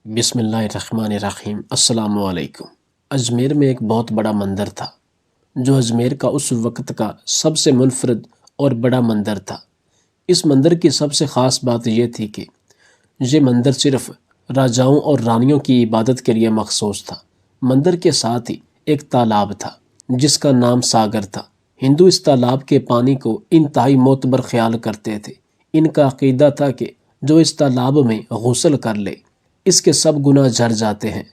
بسم اللہ الرحمن الرحیم۔ السلام علیکم۔ اجمیر میں ایک بہت بڑا مندر تھا جو اجمیر کا اس وقت کا سب سے منفرد اور بڑا مندر تھا۔ اس مندر کی سب سے خاص بات یہ تھی کہ یہ مندر صرف راجاؤں اور رانیوں کی عبادت کے لیے مخصوص تھا۔ مندر کے ساتھ ہی ایک تالاب تھا جس کا نام ساگر تھا۔ ہندو اس تالاب کے پانی کو انتہائی معتبر خیال کرتے تھے۔ ان کا عقیدہ تھا کہ جو اس تالاب میں غسل کر لے اس کے سب گناہ جھڑ جاتے ہیں۔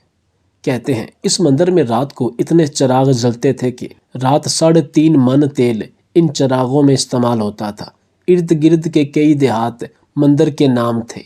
کہتے ہیں اس مندر میں رات کو اتنے چراغ جلتے تھے کہ رات 3.5 من تیل ان چراغوں میں استعمال ہوتا تھا۔ ارد گرد کے کئی دیہات مندر کے نام تھے،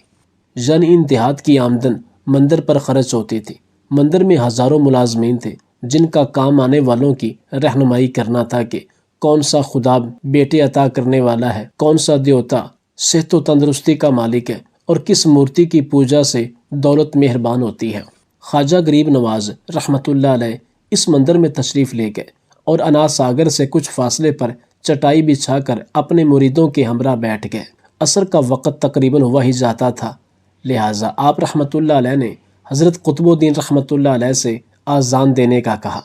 یعنی ان دیہات کی آمدن مندر پر خرچ ہوتی تھی۔ مندر میں ہزاروں ملازمین تھے جن کا کام آنے والوں کی رہنمائی کرنا تھا کہ کون سا خدا بیٹے عطا کرنے والا ہے، کون سا دیوتا صحت و تندرستی کا مالک ہے اور کس مورتی کی پوجا سے دولت مہربان ہوتی ہے۔ خواجہ غریب نواز رحمۃ اللہ علیہ اس مندر میں تشریف لے گئے اور انا ساگر سے کچھ فاصلے پر چٹائی بچھا کر اپنے مریدوں کے ہمراہ بیٹھ گئے۔ عصر کا وقت تقریباً ہوا ہی جاتا تھا، لہٰذا آپ رحمۃ اللہ علیہ نے حضرت قطب الدین رحمۃ اللہ علیہ سے آذان دینے کا کہا۔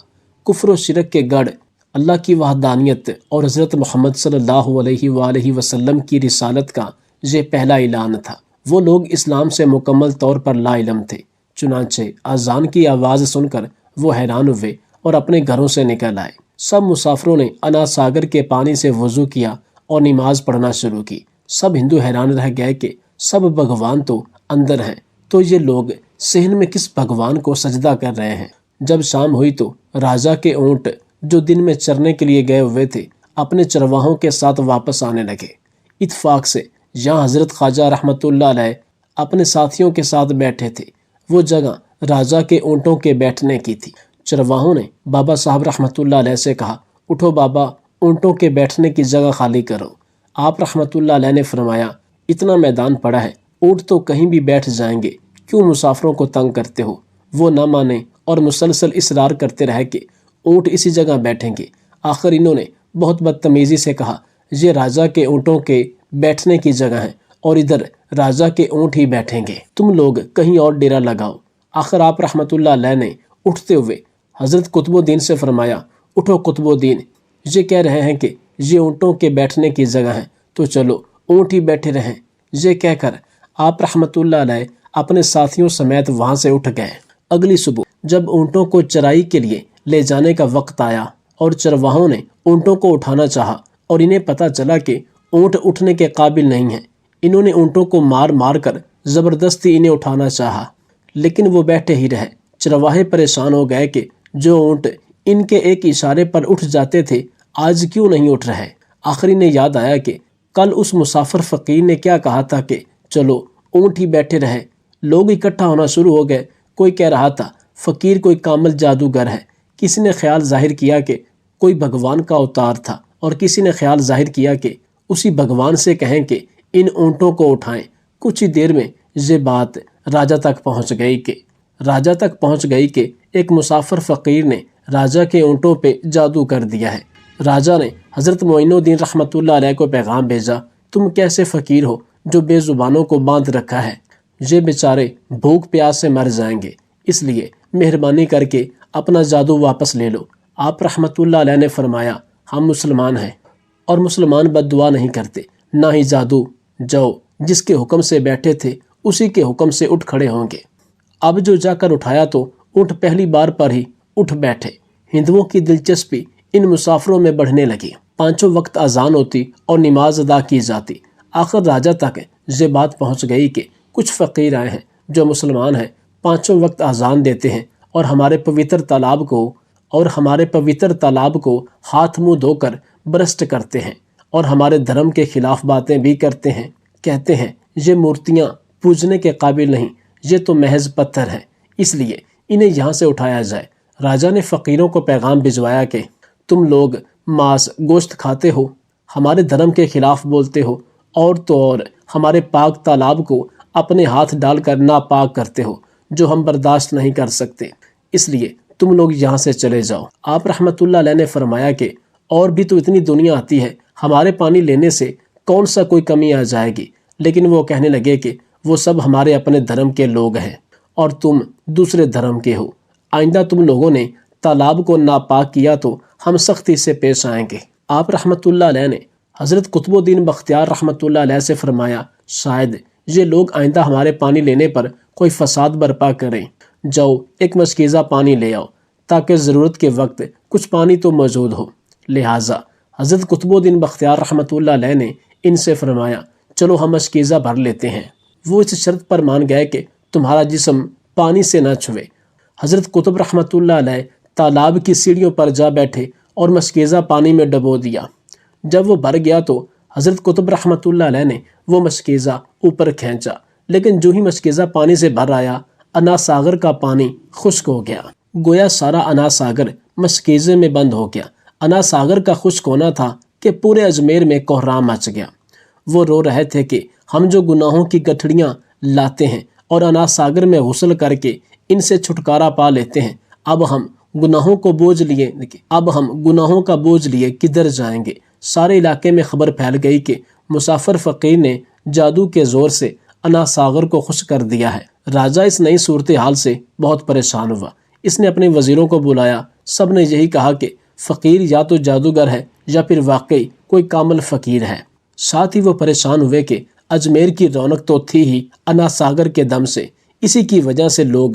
کفر و شرک کے گڑھ، اللہ کی وحدانیت اور حضرت محمد صلی اللہ علیہ وآلہ وسلم کی رسالت کا یہ پہلا اعلان تھا۔ وہ لوگ اسلام سے مکمل طور پر لا علم تھے، چنانچہ اذان کی آواز سن کر وہ حیران ہوئے اور اپنے گھروں سے نکل آئے۔ سب مسافروں نے انا ساگر کے پانی سے وضو کیا اور نماز پڑھنا شروع کی۔ سب ہندو حیران رہ گئے کہ سب بھگوان تو اندر ہیں، تو یہ لوگ صحن میں کس بھگوان کو سجدہ کر رہے ہیں۔ جب شام ہوئی تو راجا کے اونٹ جو دن میں چرنے کے لیے گئے ہوئے تھے اپنے چرواہوں کے ساتھ واپس آنے لگے۔ اتفاق سے جہاں حضرت خواجہ رحمۃ اللہ علیہ اپنے ساتھیوں کے ساتھ بیٹھے تھے وہ جگہ راجا کے اونٹوں کے بیٹھنے کی تھی۔ چرواہوں نے بابا صاحب رحمۃ اللہ علیہ سے کہا، اٹھو بابا، اونٹوں کے بیٹھنے کی جگہ خالی کرو۔ آپ رحمۃ اللہ علیہ نے فرمایا، اتنا میدان پڑا ہے، اونٹ تو کہیں بھی بیٹھ جائیں گے، کیوں مسافروں کو تنگ کرتے ہو؟ وہ نہ مانے اور مسلسل اصرار کرتے رہے کہ اونٹ اسی جگہ بیٹھیں گے۔ آخر انہوں نے بہت بدتمیزی سے کہا، یہ راجا کے اونٹوں کے بیٹھنے کی جگہ ہے اور ادھر راجا کے اونٹ ہی بیٹھیں گے، تم لوگ کہیں اور ڈیرا لگاؤ۔ آخر آپ رحمۃ اللہ علیہ نے اٹھتے ہوئے حضرت قطب الدین سے فرمایا، اٹھو قطب الدین، یہ کہہ رہے ہیں کہ یہ اونٹوں کے بیٹھنے کی جگہ ہے تو چلو اونٹ ہی بیٹھے رہیں۔ یہ کہہ کر آپ رحمۃ اللہ علیہ اپنے ساتھیوں سمیت وہاں سے اٹھ گئے۔ اگلی صبح جب اونٹوں کو چرائی کے لیے لے جانے کا وقت آیا اور چرواہوں نے اونٹوں کو اٹھانا چاہا اور انہیں پتہ چلا کہ اونٹ اٹھنے کے قابل نہیں ہیں، انہوں نے اونٹوں کو مار مار کر زبردستی انہیں اٹھانا چاہا، لیکن وہ بیٹھے ہی رہے۔ چرواہے پریشان ہو گئے کہ جو اونٹ ان کے ایک اشارے پر اٹھ جاتے تھے آج کیوں نہیں اٹھ رہے۔ آخر انہیں یاد آیا کہ کل اس مسافر فقیر نے کیا کہا تھا کہ چلو اونٹ ہی بیٹھے رہے۔ لوگ اکٹھا ہونا شروع ہو گئے۔ کوئی کہہ رہا تھا فقیر کوئی کامل جادوگر ہے، کسی نے خیال ظاہر کیا کہ کوئی بھگوان کا اوتار تھا، اور کسی نے خیال ظاہر کیا کہ اسی بھگوان سے کہیں کہ ان اونٹوں کو اٹھائیں۔ کچھ ہی دیر میں یہ بات راجا تک پہنچ گئی کہ ایک مسافر فقیر نے راجا کے اونٹوں پہ جادو کر دیا ہے۔ راجا نے حضرت معین الدین رحمۃ اللہ علیہ کو پیغام بھیجا، تم کیسے فقیر ہو جو بے زبانوں کو باندھ رکھا ہے؟ یہ بیچارے بھوک پیاس سے مر جائیں گے، اس لیے مہربانی کر کے اپنا جادو واپس لے لو۔ آپ رحمۃ اللہ علیہ نے فرمایا، ہم مسلمان ہیں اور مسلمان بد دعا نہیں کرتے، نہ ہی جادو۔ جاؤ، جس کے حکم سے بیٹھے تھے اسی کے حکم سے اٹھ کھڑے ہوں گے۔ اب جو جا کر اٹھایا تو اونٹ پہلی بار پر ہی اٹھ بیٹھے۔ ہندوؤں کی دلچسپی ان مسافروں میں بڑھنے لگی۔ 5 وقت اذان ہوتی اور نماز ادا کی جاتی۔ آخر راجا تک یہ بات پہنچ گئی کہ کچھ فقیر آئے ہیں جو مسلمان ہیں، 5 وقت اذان دیتے ہیں اور ہمارے پوتر تالاب کو ہاتھ منہ دھو کر برسٹ کرتے ہیں اور ہمارے دھرم کے خلاف باتیں بھی کرتے ہیں۔ کہتے ہیں یہ مورتیاں پوجنے کے قابل نہیں، یہ تو محض پتھر ہیں، اس لیے انہیں یہاں سے اٹھایا جائے۔ راجا نے فقیروں کو پیغام بھجوایا کہ تم لوگ ماس گوشت کھاتے ہو، ہمارے دھرم کے خلاف بولتے ہو، اور تو اور ہمارے پاک تالاب کو اپنے ہاتھ ڈال کر ناپاک کرتے ہو، جو ہم برداشت نہیں کر سکتے، اس لیے تم لوگ یہاں سے چلے جاؤ۔ آپ رحمۃ اللہ علیہ نے فرمایا کہ اور بھی تو اتنی دنیا آتی ہے، ہمارے پانی لینے سے کون سا کوئی کمی آ جائے گی؟ لیکن وہ کہنے لگے کہ وہ سب ہمارے اپنے دھرم کے لوگ ہیں اور تم دوسرے دھرم کے ہو۔ آئندہ تم لوگوں نے تالاب کو ناپاک کیا تو ہم سختی سے پیش آئیں گے۔ آپ رحمۃ اللہ علیہ نے حضرت قطب الدین بختیار رحمۃ اللہ علیہ سے فرمایا، شاید یہ لوگ آئندہ ہمارے پانی لینے پر کوئی فساد برپا کریں۔ جاؤ ایک مشکیزہ پانی لے آؤ تاکہ ضرورت کے وقت کچھ پانی تو موجود ہو۔ لہٰذا حضرت قطب الدین بختیار رحمۃ اللہ علیہ نے ان سے فرمایا، چلو ہم مشکیزہ بھر لیتے ہیں۔ وہ اس شرط پر مان گئے کہ تمہارا جسم پانی سے نہ چھوے۔ حضرت قطب رحمۃ اللہ علیہ تالاب کی سیڑھیوں پر جا بیٹھے اور مشکیزہ پانی میں ڈبو دیا۔ جب وہ بھر گیا تو حضرت قطب رحمۃ اللہ علیہ نے وہ مشکیزہ اوپر کھینچا، لیکن جو ہی مشکیزہ پانی سے بھر آیا، انا ساگر کا پانی خشک ہو گیا۔ گویا سارا انا ساگر مشکیزے میں بند ہو گیا۔ انا ساگر کا خشک ہونا تھا کہ پورے اجمیر میں کوہرام مچ گیا۔ وہ رو رہے تھے کہ ہم جو گناہوں کی گٹھڑیاں لاتے ہیں اور انا ساگر میں غسل کر کے ان سے چھٹکارا پا لیتے ہیں، اب ہم گناہوں کا بوجھ لیے کدھر جائیں گے؟ سارے علاقے میں خبر پھیل گئی کہ مسافر فقیر نے جادو کے زور سے انا ساگر کو خشک کر دیا ہے۔ راجہ اس نئی صورتحال سے بہت پریشان ہوا۔ اس نے اپنے وزیروں کو بلایا۔ سب نے یہی کہا کہ فقیر یا تو جادوگر ہے یا پھر واقعی کوئی کامل فقیر ہے۔ ساتھ ہی وہ پریشان ہوئے کہ اجمیر کی رونق تو تھی ہی انا ساگر کے دم سے، اسی کی وجہ سے لوگ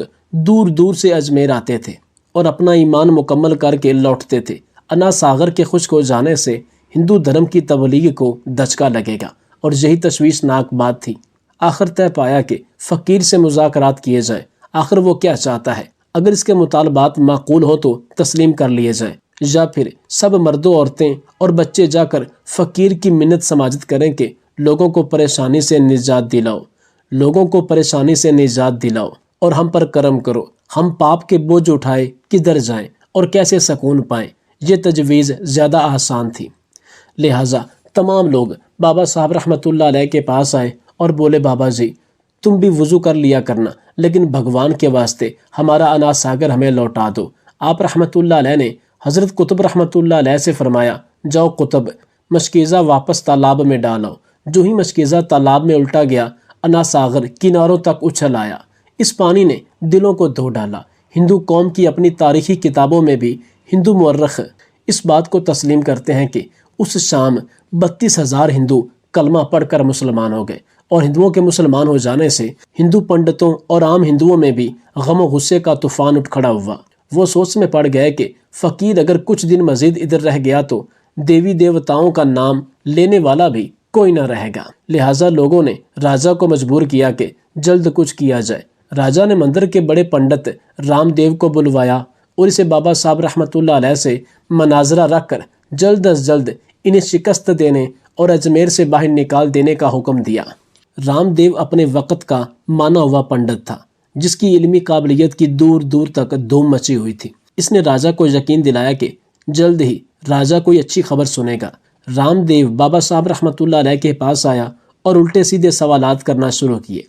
دور دور سے اجمیر آتے تھے اور اپنا ایمان مکمل کر کے لوٹتے تھے۔ انا ساگر کے خشک ہو جانے سے ہندو دھرم کی تبلیغ کو دھچکا لگے گا، اور یہی تشویشناک بات تھی۔ آخر طے پایا کہ فقیر سے مذاکرات کیے جائیں۔ آخر وہ کیا چاہتا ہے؟ اگر اس کے مطالبات معقول ہو تو تسلیم کر لیے جائیں، یا پھر سب مردوں، عورتیں اور بچے جا کر فقیر کی منت سماجت کریں کہ لوگوں کو پریشانی سے نجات دلاؤ اور ہم پر کرم کرو۔ ہم پاپ کے بوجھ اٹھائے کدھر جائیں اور کیسے سکون پائیں؟ یہ تجویز زیادہ آسان تھی۔ لہٰذا تمام لوگ بابا صاحب رحمۃ اللہ علیہ کے پاس آئے اور بولے، بابا جی تم بھی وضو کر لیا کرنا، لیکن بھگوان کے واسطے ہمارا انا ساگر ہمیں لوٹا دو۔ آپ رحمۃ اللہ علیہ نے حضرت قطب رحمۃ اللہ علیہ سے فرمایا، جاؤ قطب مشکیزہ واپس تالاب میں ڈالو۔ جو ہی مشکیزہ تالاب میں الٹا گیا، انا ساگر کناروں تک اچھل آیا۔ اس پانی نے دلوں کو دھو ڈالا۔ ہندو قوم کی اپنی تاریخی کتابوں میں بھی ہندو مورخ اس بات کو تسلیم کرتے ہیں کہ اس شام 32,000 ہندو کلمہ پڑھ کر مسلمان ہو گئے، اور ہندوؤں کے مسلمان ہو جانے سے ہندو پنڈتوں اور عام ہندوؤں میں بھی غم و غصے کا طوفان اٹھ کھڑا ہوا۔ وہ سوچ میں پڑ گئے کہ فقیر اگر کچھ دن مزید ادھر رہ گیا تو دیوی دیوتاؤں کا نام لینے والا بھی کوئی نہ رہے گا۔ لہٰذا لوگوں نے راجہ کو مجبور کیا کہ جلد کچھ کیا جائے۔ راجہ نے مندر کے بڑے پنڈت رام دیو کو بلوایا اور اسے بابا صاحب رحمۃ اللہ علیہ سے مناظرہ رکھ کر جلد از جلد انہیں شکست دینے اور اجمیر سے باہر نکال دینے کا حکم دیا۔ رام دیو اپنے وقت کا مانا ہوا پنڈت تھا، جس کی علمی قابلیت کی دور دور تک دھوم مچی ہوئی تھی۔ اس نے راجہ کو یقین دلایا کہ جلد ہی راجہ کوئی اچھی خبر سنے گا۔ رام دیو بابا صاحب رحمۃ اللہ علیہ کے پاس آیا اور الٹے سیدھے سوالات کرنا شروع کیے۔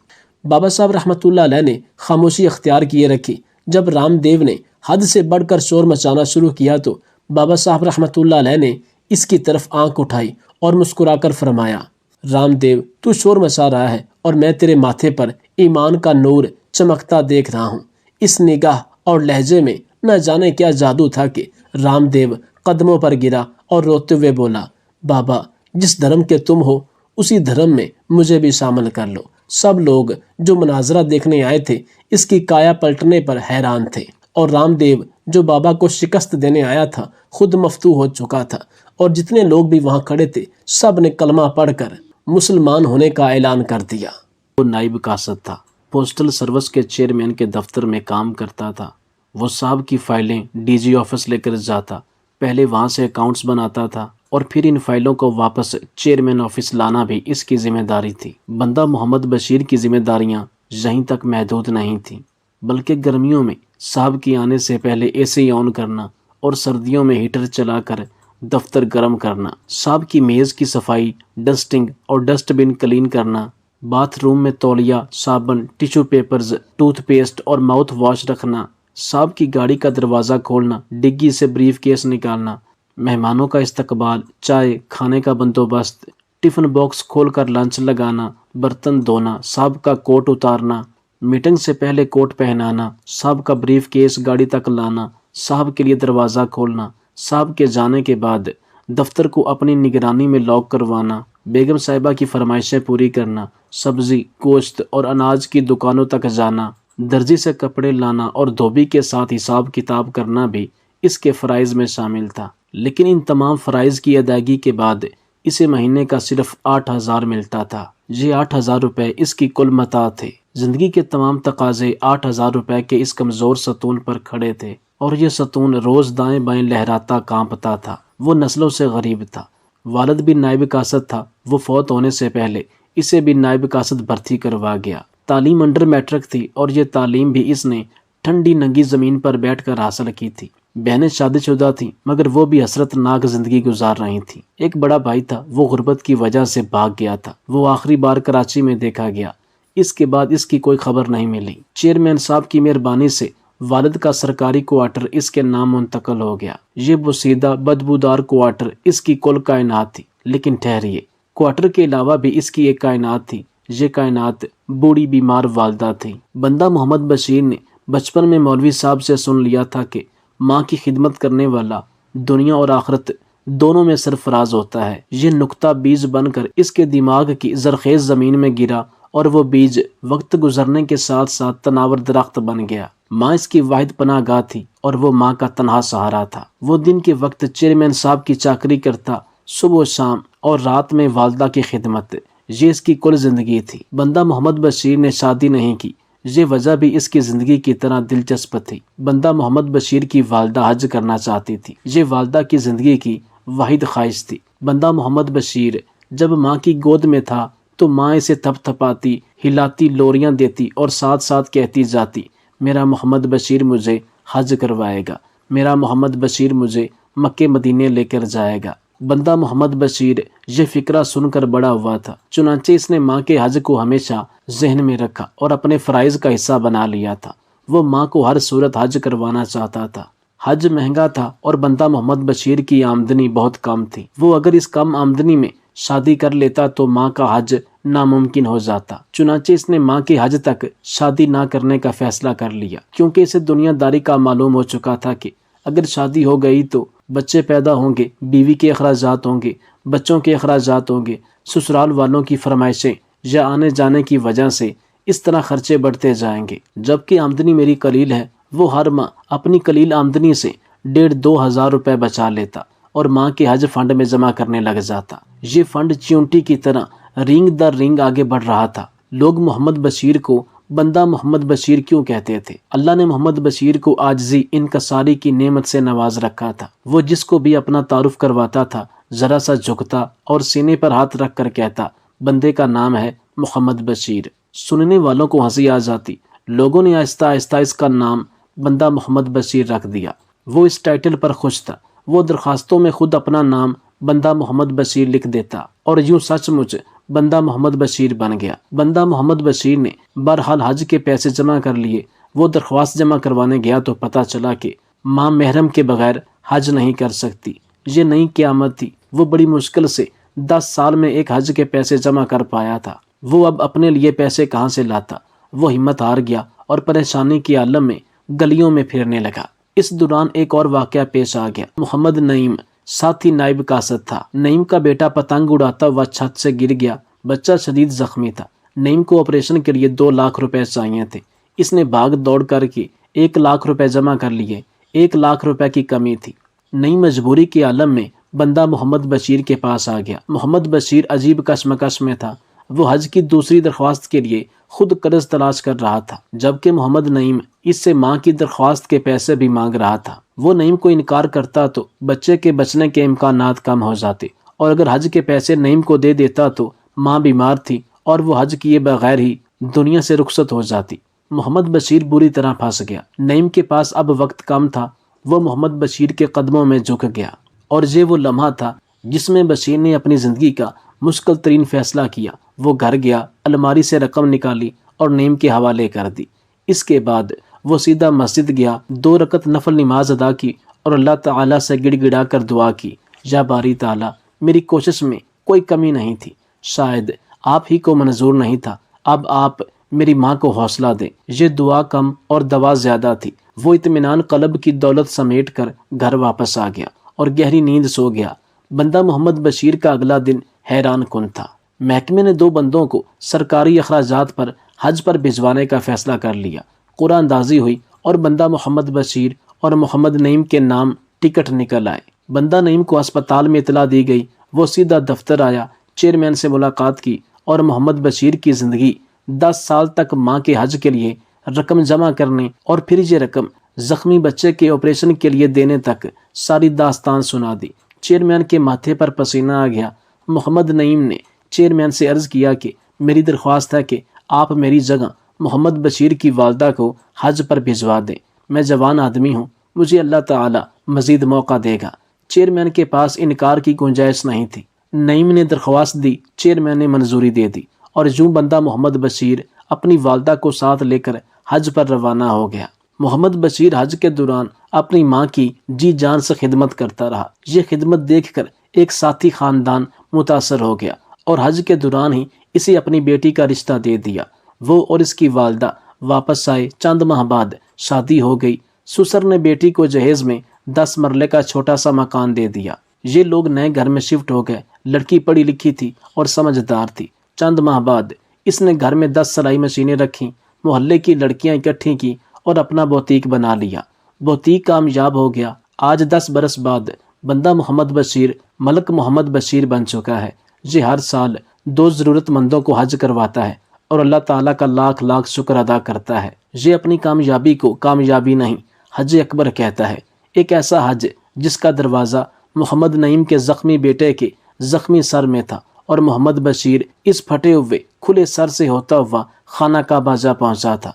بابا صاحب رحمۃ اللہ علیہ نے خاموشی اختیار کیے رکھی۔ جب رام دیو نے حد سے بڑھ کر شور مچانا شروع کیا تو بابا صاحب رحمۃ اللہ علیہ نے اس کی طرف آنکھ اٹھائی اور مسکرا کر فرمایا، رام دیو تو شور مچا رہا ہے اور میں تیرے ماتھے پر ایمان کا نور چمکتا دیکھ رہا ہوں۔ اس نگاہ اور لہجے میں نہ جانے کیا جادو تھا کہ رام دیو قدموں پر گرا اور روتے ہوئے بولا، بابا جس دھرم کے تم ہو اسی دھرم میں مجھے بھی شامل کر لو۔ سب لوگ جو مناظرہ دیکھنے آئے تھے اس کی کایا پلٹنے پر حیران تھے، اور رام دیو جو بابا کو شکست دینے آیا تھا خود مفتوح ہو چکا تھا، اور جتنے لوگ بھی وہاں کھڑے تھے سب نے کلمہ پڑھ کر مسلمان ہونے کا اعلان کر دیا۔ وہ نائب قاصد تھا، پوسٹل سروس کے چیئرمین کے دفتر میں کام کرتا تھا۔ وہ صاحب کی فائلیں ڈی جی آفس لے کر جاتا، پہلے وہاں سے اکاؤنٹس بناتا تھا اور پھر ان فائلوں کو واپس چیئرمین آفس لانا بھی اس کی ذمہ داری تھی۔ بندہ محمد بشیر کی ذمہ داریاں یہیں تک محدود نہیں تھیں، بلکہ گرمیوں میں صاحب کی آنے سے پہلے اے سی آن کرنا اور سردیوں میں ہیٹر چلا کر دفتر گرم کرنا، صاحب کی میز کی صفائی، ڈسٹنگ اور ڈسٹ بن کلین کرنا، باتھ روم میں تولیہ، صابن، ٹیشو پیپرز، ٹوتھ پیسٹ اور ماؤتھ واش رکھنا، صاحب کی گاڑی کا دروازہ کھولنا، ڈگی سے بریف کیس نکالنا، مہمانوں کا استقبال، چائے کھانے کا بندوبست، ٹفن باکس کھول کر لنچ لگانا، برتن دھونا، صاحب کا کوٹ اتارنا، میٹنگ سے پہلے کوٹ پہنانا، صاحب کا بریف کیس گاڑی تک لانا، صاحب کے لیے دروازہ کھولنا، صاحب کے جانے کے بعد دفتر کو اپنی نگرانی میں لاک کروانا، بیگم صاحبہ کی فرمائشیں پوری کرنا، سبزی، گوشت اور اناج کی دکانوں تک جانا، درزی سے کپڑے لانا اور دھوبی کے ساتھ حساب کتاب کرنا بھی اس کے فرائض میں شامل تھا۔ لیکن ان تمام فرائض کی ادائیگی کے بعد اسے مہینے کا صرف 8,000 ملتا تھا۔ یہ 8,000 روپے اس کی کل متاع تھے۔ زندگی کے تمام تقاضے 8,000 روپے کے اس کمزور ستون پر کھڑے تھے، اور یہ ستون روز دائیں بائیں لہراتا کانپتا تھا۔ وہ نسلوں سے غریب تھا۔ والد بھی نائب کاسد تھا۔ وہ فوت ہونے سے پہلے اسے بھی نائب کاسد بھرتی کروا گیا۔ تعلیم انڈر میٹرک تھی، اور یہ تعلیم بھی اس نے ٹھنڈی ننگی زمین پر بیٹھ کر حاصل کی تھی۔ بہنیں شادی شدہ تھیں، مگر وہ بھی حسرت ناک زندگی گزار رہی تھیں۔ ایک بڑا بھائی تھا، وہ غربت کی وجہ سے بھاگ گیا تھا۔ وہ آخری بار کراچی میں دیکھا گیا۔ اس کے بعد اس کی کوئی خبر نہیں ملی۔ چیئرمین صاحب کی مہربانی سے والد کا سرکاری کوارٹر اس کے نام منتقل ہو گیا۔ یہ بوسیدہ بدبودار کوارٹر اس کی کل کائنات تھی۔ لیکن ٹھہریے، کوارٹر کے علاوہ بھی اس کی ایک کائنات تھی۔ یہ کائنات بوڑھی بیمار والدہ تھی۔ بندہ محمد بشیر نے بچپن میں مولوی صاحب سے سن لیا تھا کہ ماں کی خدمت کرنے والا دنیا اور آخرت دونوں میں سرفراز ہوتا ہے۔ یہ نقطہ بیج بن کر اس کے دماغ کی زرخیز زمین میں گرا، اور وہ بیج وقت گزرنے کے ساتھ ساتھ تناور درخت بن گیا۔ ماں اس کی واحد پناہ گاہ تھی، اور وہ ماں کا تنہا سہارا تھا۔ وہ دن کے وقت چیئرمین صاحب کی چاکری کرتا، صبح و شام، اور رات میں والدہ کی خدمت۔ یہ اس کی کل زندگی تھی۔ بندہ محمد بشیر نے شادی نہیں کی۔ یہ وجہ بھی اس کی زندگی کی طرح دلچسپ تھی۔ بندہ محمد بشیر کی والدہ حج کرنا چاہتی تھی۔ یہ والدہ کی زندگی کی واحد خواہش تھی۔ بندہ محمد بشیر جب ماں کی گود میں تھا تو ماں اسے تھپ تھپاتی، ہلاتی، لوریاں دیتی اور ساتھ ساتھ کہتی جاتی، میرا محمد بشیر مجھے حج کروائے گا، میرا محمد بشیر مجھے مکے مدینے لے کر جائے گا۔ بندہ محمد بشیر یہ فکرہ سن کر بڑا ہوا تھا، چنانچہ اس نے ماں کے حج کو ہمیشہ ذہن میں رکھا اور اپنے فرائض کا حصہ بنا لیا تھا۔ وہ ماں کو ہر صورت حج کروانا چاہتا تھا۔ حج مہنگا تھا، اور بندہ محمد بشیر کی آمدنی بہت کم تھی۔ وہ اگر اس کم آمدنی میں شادی کر لیتا تو ماں کا حج ناممکن ہو جاتا۔ چنانچہ اس نے ماں کے حج تک شادی نہ کرنے کا فیصلہ کر لیا، کیونکہ اسے دنیا داری کا معلوم ہو چکا تھا کہ اگر شادی ہو گئی تو بچے پیدا ہوں گے، بیوی کے اخراجات ہوں گے، بچوں کے اخراجات ہوں گے، سسرال والوں کی فرمائشیں یا آنے جانے کی وجہ سے اس طرح خرچے بڑھتے جائیں گے۔ جبکہ آمدنی میری قلیل ہے، وہ ہر ماہ اپنی قلیل آمدنی سے 1,500-2,000 روپے بچا لیتا اور ماں کے حج فنڈ میں جمع کرنے لگ جاتا۔ یہ فنڈ چیونٹی کی طرح رینگ در رینگ آگے بڑھ رہا تھا۔ لوگ محمد بشیر کو بندہ محمد بشیر کیوں کہتے تھے؟ اللہ نے محمد بشیر کو عاجزی، انکساری کی نعمت سے نواز رکھا تھا۔ وہ جس کو بھی اپنا تعارف کرواتا تھا ذرا سا جھکتا اور سینے پر ہاتھ رکھ کر کہتا، بندے کا نام ہے محمد بشیر۔ سننے والوں کو ہنسی آ جاتی۔ لوگوں نے آہستہ آہستہ اس کا نام بندہ محمد بشیر رکھ دیا۔ وہ اس ٹائٹل پر خوش تھا۔ وہ درخواستوں میں خود اپنا نام بندہ محمد بشیر لکھ دیتا، اور یوں سچ مچ بندہ محمد بشیر بن گیا۔ بندہ محمد بشیر نے بہرحال حج کے پیسے جمع کر لیے۔ وہ درخواست جمع کروانے گیا تو پتہ چلا کہ ماں محرم کے بغیر حج نہیں کر سکتی۔ یہ نئی قیامت تھی۔ وہ بڑی مشکل سے 10 سال میں ایک حج کے پیسے جمع کر پایا تھا۔ وہ اب اپنے لیے پیسے کہاں سے لاتا؟ وہ ہمت ہار گیا اور پریشانی کے عالم میں گلیوں میں پھرنے لگا۔ اس دوران ایک اور واقعہ پیش آ گیا۔ محمد نعیم ساتھی نائب کاسد تھا۔ نعیم کا بیٹا پتنگ اڑاتا ہوا چھت سے گر گیا۔ بچہ شدید زخمی تھا۔ نعیم کو آپریشن کے لیے 2 لاکھ روپے چاہیے تھے۔ اس نے بھاگ دوڑ کر کے 1 لاکھ روپے جمع کر لیے۔ 1 لاکھ روپے کی کمی تھی۔ نعیم مجبوری کے عالم میں بندہ محمد بشیر کے پاس آ گیا۔ محمد بشیر عجیب کشمکش میں تھا۔ وہ حج کی دوسری درخواست کے لیے خود قرض تلاش کر رہا تھا، جبکہ محمد نعیم اس سے ماں کی درخواست کے پیسے بھی مانگ رہا تھا۔ وہ نعیم کو انکار کرتا تو بچے کے بچنے کے امکانات کم ہو جاتے، اور اگر حج کے پیسے نعیم کو دے دیتا تو ماں بیمار تھی اور وہ حج کیے بغیر ہی دنیا سے رخصت ہو جاتی۔ محمد بشیر بری طرح پھنس گیا۔ نعیم کے پاس اب وقت کم تھا۔ وہ محمد بشیر کے قدموں میں جھک گیا، اور یہ وہ لمحہ تھا جس میں بشیر نے اپنی زندگی کا مشکل ترین فیصلہ کیا۔ وہ گھر گیا، الماری سے رقم نکالی اور نعیم کے حوالے کر دی۔ اس کے بعد وہ سیدھا مسجد گیا، 2 رکعت نفل نماز ادا کی اور اللہ تعالیٰ سے گڑ گڑا کر دعا کی، یا باری تعالیٰ، میری کوشش میں کوئی کمی نہیں تھی، شاید آپ ہی کو منظور نہیں تھا، اب آپ میری ماں کو حوصلہ دیں۔ یہ دعا کم اور دوا زیادہ تھی۔ وہ اطمینان قلب کی دولت سمیٹ کر گھر واپس آ گیا اور گہری نیند سو گیا۔ بندہ محمد بشیر کا اگلا دن حیران کن تھا۔ محکمے نے 2 بندوں کو سرکاری اخراجات پر حج پر بھجوانے کا فیصلہ کر لیا۔ قرآن اندازی ہوئی اور بندہ محمد بشیر اور محمد نعیم کے نام ٹکٹ نکل آئے۔ بندہ نعیم کو اسپتال میں اطلاع دی گئی۔ وہ سیدھا دفتر آیا، چیئرمین سے ملاقات کی اور محمد بشیر کی زندگی 10 سال تک ماں کے حج کے لیے رقم جمع کرنے اور پھر یہ رقم زخمی بچے کے آپریشن کے لیے دینے تک ساری داستان سنا دی۔ چیئرمین کے ماتھے پر پسینہ آ گیا۔ محمد نعیم نے چیئرمین سے عرض کیا کہ میری درخواست ہے کہ آپ میری جگہ محمد بشیر کی والدہ کو حج پر بھجوا دیں۔ میں جوان آدمی ہوں، مجھے اللہ تعالی مزید موقع دے گا۔ چیئرمین کے پاس انکار کی گنجائش نہیں تھی۔ نعیم نے درخواست دی، چیئرمین نے منظوری دے دی اور یوں بندہ محمد بشیر اپنی والدہ کو ساتھ لے کر حج پر روانہ ہو گیا۔ محمد بشیر حج کے دوران اپنی ماں کی جی جان سے خدمت کرتا رہا۔ یہ خدمت دیکھ کر ایک ساتھی خاندان متاثر ہو گیا اور حج کے دوران ہی اسے اپنی بیٹی کا رشتہ دے دیا۔ وہ اور اس کی والدہ واپس آئے۔ چند ماہ بعد شادی ہو گئی۔ سسر نے بیٹی کو جہیز میں 10 مرلے کا چھوٹا سا مکان دے دیا۔ یہ لوگ نئے گھر میں شفٹ ہو گئے۔ لڑکی پڑھی لکھی تھی اور سمجھدار تھی۔ چند ماہ بعد اس نے گھر میں 10 سلائی مشینیں رکھیں، محلے کی لڑکیاں اکٹھی کی اور اپنا بوتیک بنا لیا۔ بوتیک کامیاب ہو گیا۔ آج 10 برس بعد بندہ محمد بشیر ملک محمد بشیر بن چکا ہے۔ یہ ہر سال 2 ضرورت مندوں کو حج کرواتا ہے اور اللہ تعالیٰ کا لاکھ لاکھ شکر ادا کرتا ہے۔ یہ اپنی کامیابی کو کامیابی نہیں، حج اکبر کہتا ہے۔ ایک ایسا حج جس کا دروازہ محمد نعیم کے زخمی بیٹے کے زخمی سر میں تھا اور محمد بشیر اس پھٹے ہوئے کھلے سر سے ہوتا ہوا خانہ کعبہ جا پہنچا تھا۔